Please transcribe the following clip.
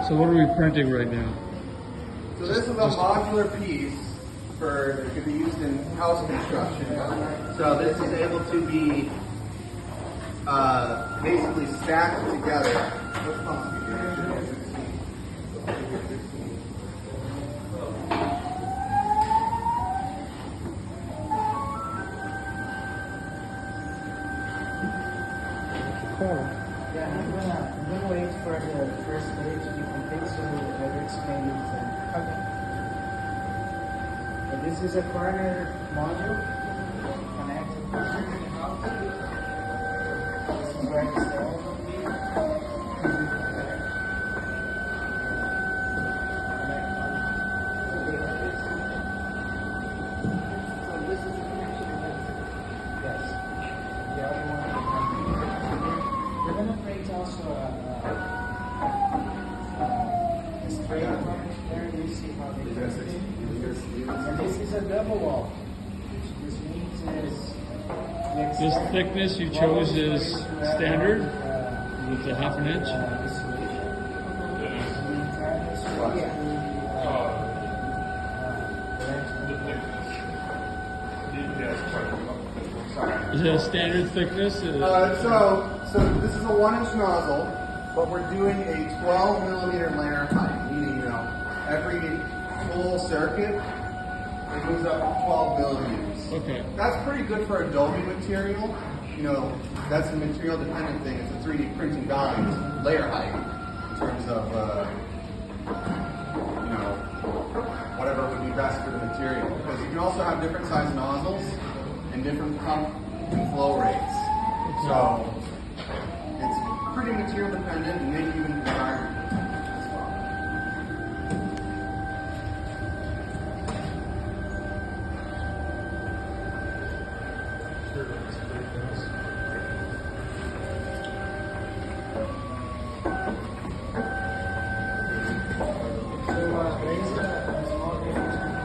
So what are we printing right now? So this is a modular piece for that could be used in house construction. So this is able to be basically stacked together. Yeah, I'm gonna wait for the first stage to be complete so I will explain it. Okay. So this is a corner module connected to the house. This is where the stairs will be. So this is the connection. Yes. The other one will come here. We're going to create also a straight line there. You see how they do it. And this is a double wall, which this means is This thickness you chose is standard with a half an inch. Is it a standard thickness? So this is a 1-inch nozzle, but we're doing a 12 millimeter layer height, meaning every full circuit it moves up 12 millimeters. Okay. That's pretty good for Adobe material. That's a material dependent thing. It's a 3D printing values, layer height, in terms of whatever would be best for the material. Because you can also have different size nozzles and different pump and flow rates. So it's pretty material dependent and maybe even environment